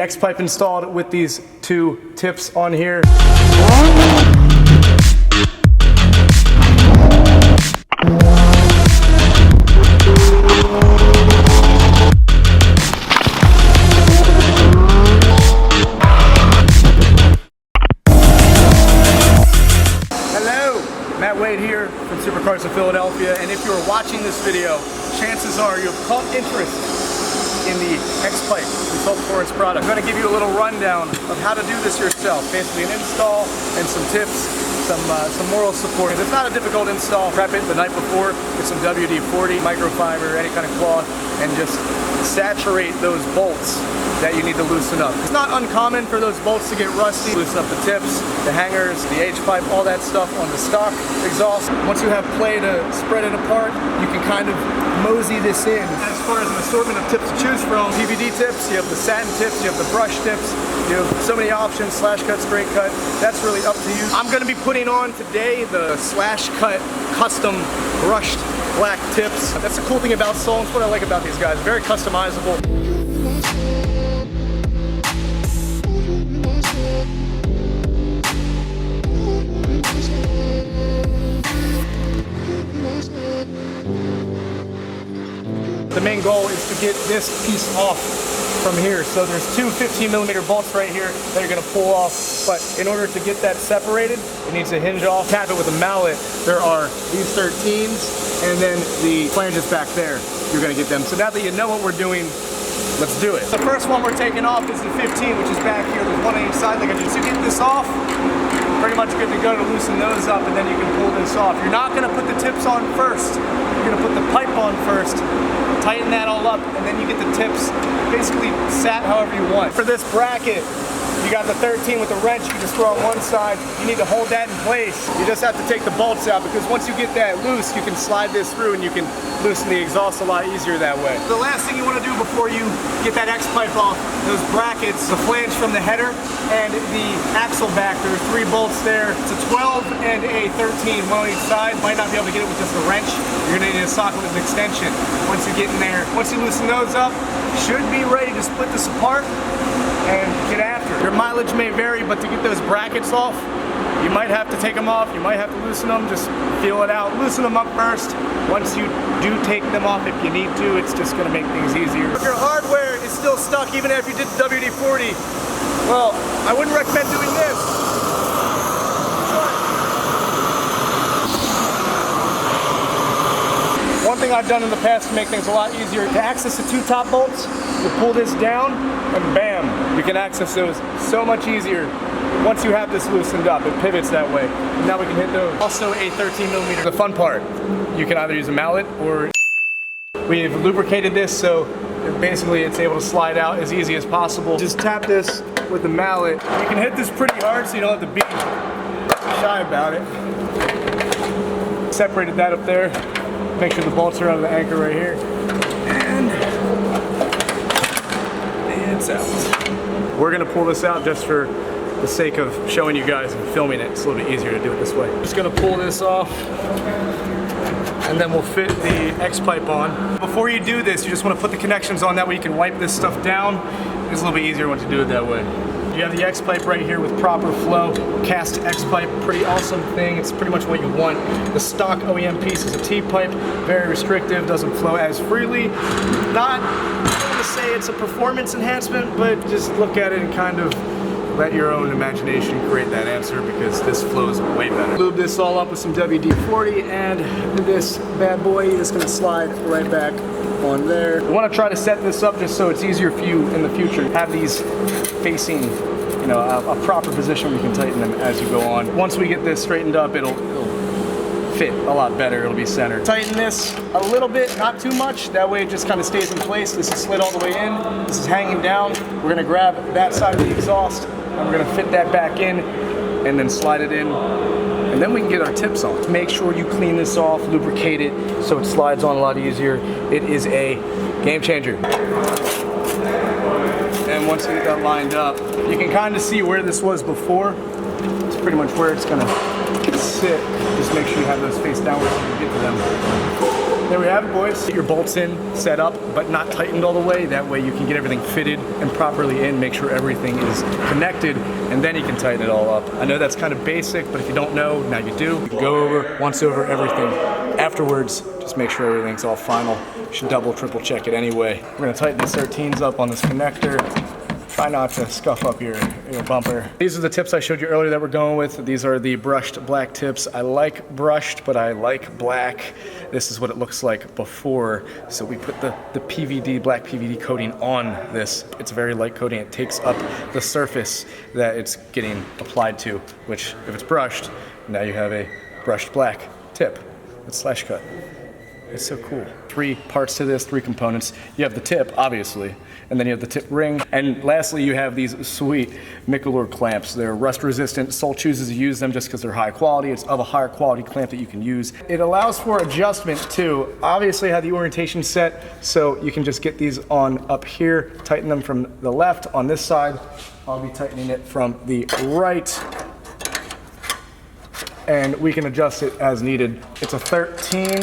X-pipe installed with these two tips on here. Here from Supercars of Philadelphia, and if you're watching this video, chances are you have caught interest in the X-pipe Result Performance product. I'm going to give you a little rundown of how to do this yourself, basically an install and some tips, some moral support. It's not a difficult install. Prep it the night before with some WD-40, microfiber, any kind of cloth, and just saturate those bolts that you need to loosen up. It's not uncommon for those bolts to get rusty. Loosen up the tips, the hangers, the H-pipe, all that stuff on the stock exhaust. Once you have play to spread it apart, you can kind of mosey this in. As far as an assortment of tips to choose from, PVD tips, you have the satin tips, you have the brush tips, you have so many options, slash cut, straight cut. That's really up to you. I'm gonna be putting on today the slash cut custom brushed black tips. That's the cool thing about Solon. That's what I like about these guys. Very customizable. The main goal is to get this piece off from here. So there's two 15mm bolts right here that are going to pull off, but in order to get that separated, it needs to hinge off. Tap it with a mallet. There are these 13s and then the flanges back there. You're going to get them. So now that you know what we're doing, let's do it. The first one we're taking off is the 15, which is back here. There's one on each side. Like I just, to get this off, pretty much good to go to loosen those up, and then you can pull this off. You're not going to put the tips on first. You're going to put the pipe on first, tighten that all up, and then you get the tips basically sat however you want. For this bracket, you got the 13 with the wrench. You just throw on one side. You need to hold that in place. You just have to take the bolts out, because once you get that loose, you can slide this through and you can loosen the exhaust a lot easier that way. The last thing you want to do before you get that X-pipe off, those brackets, the flange from the header and the axle back, there are 3 bolts there. It's a 12 and a 13, one on each side. Might not be able to get it with just a wrench. You're going to need a socket with an extension. Once you get in there, once you loosen those up, should be ready to split this apart and get after it. Your mileage may vary, but to get those brackets off, you might have to take them off, you might have to loosen them, just feel it out. Loosen them up first. Once you do take them off, if you need to, it's just gonna make things easier. If your hardware is still stuck, even if you did the WD-40, well, I wouldn't recommend doing this. One thing I've done in the past to make things a lot easier, to access the 2 top bolts, you pull this down, and bam, you can access those so much easier. Once you have this loosened up, it pivots that way. Now we can hit those. Also a 13mm. The fun part, you can either use a mallet or we've lubricated this, so basically it's able to slide out as easy as possible. Just tap this with the mallet. You can hit this pretty hard so you don't have to be shy about it. Separated that up there. Make sure the bolts are out of the anchor right here. And it's out. We're gonna pull this out just for the sake of showing you guys and filming it. It's a little bit easier to do it this way. Just gonna pull this off, and then we'll fit the X-pipe on. Before you do this, you just wanna put the connections on, that way you can wipe this stuff down. It's a little bit easier once you do it that way. You have the X-pipe right here with proper flow. Cast X-pipe, pretty awesome thing. It's pretty much what you want. The stock OEM piece is a T-pipe, very restrictive, doesn't flow as freely. Not to say it's a performance enhancement, but just look at it and kind of let your own imagination create that answer, because this flows way better. Lube this all up with some WD-40, and this bad boy is gonna slide right back on there. We want to try to set this up just so it's easier for you in the future. Have these facing, you know, a proper position. We can tighten them as you go on. Once we get this straightened up, it'll fit a lot better. It'll be centered. Tighten this a little bit, not too much. That way it just kind of stays in place. This is slid all the way in. This is hanging down. We're gonna grab that side of the exhaust and we're gonna fit that back in and then slide it in. And then we can get our tips on. Make sure you clean this off, lubricate it so it slides on a lot easier. It is a game changer. And once you get that lined up, you can kind of see where this was before. It's pretty much where it's gonna sit. Just make sure you have those face downwards so you can get to them. there we have it, boys. Get your bolts in, set up, but not tightened all the way. That way you can get everything fitted and properly in, make sure everything is connected, and then you can tighten it all up. I know that's kind of basic, but if you don't know, now you do. You can go over, once over everything. Afterwards, just make sure everything's all final. You should double, triple check it anyway. We're gonna tighten these 13s up on this connector. Try not to scuff up your bumper. These are the tips I showed you earlier that we're going with. These are the brushed black tips. I like brushed, but I like black. This is what it looks like before. So we put the PVD, black PVD coating on this. It's a very light coating. It takes up the surface that it's getting applied to, which if it's brushed, now you have a brushed black tip with slash cut. It's so cool. 3 parts to this, 3 components. You have the tip, obviously, and then you have the tip ring. And lastly, you have these sweet Michelor clamps. They're rust resistant. Sol chooses to use them just because they're high quality. It's of a higher quality clamp that you can use. It allows for adjustment too. Obviously I have the orientation set, so you can just get these on up here, tighten them from the left. On this side, I'll be tightening it from the right. And we can adjust it as needed. It's a 13.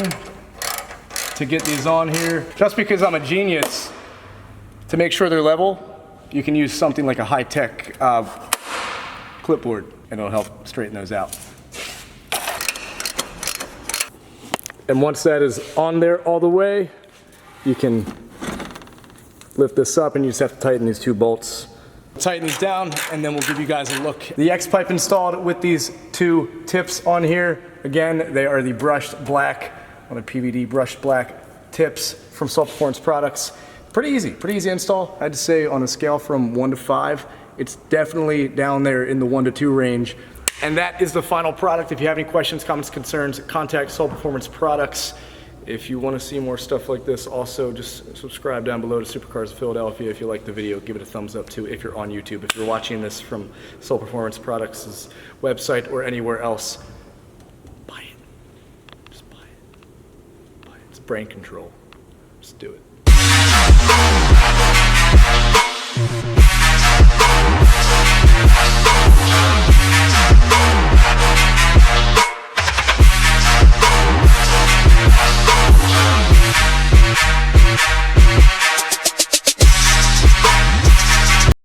To get these on here. Just because I'm a genius, to make sure they're level, you can use something like a high-tech clipboard and it'll help straighten those out. And once that is on there all the way, you can lift this up and you just have to tighten these 2 bolts. Tighten these down and then we'll give you guys a look. The X-pipe installed with these 2 tips on here. Again, they are the brushed black on a PVD brushed black tips from Sol Performance Products. Pretty easy install. I'd say on a scale from 1 to 5, it's definitely down there in the 1 to 2 range. And that is the final product. If you have any questions, comments, concerns, contact Sol Performance Products. If you want to see more stuff like this, also just subscribe down below to Supercars of Philadelphia. If you like the video, give it a thumbs up too if you're on YouTube. If you're watching this from Sol Performance Products' website or anywhere else, brain control. Just do it.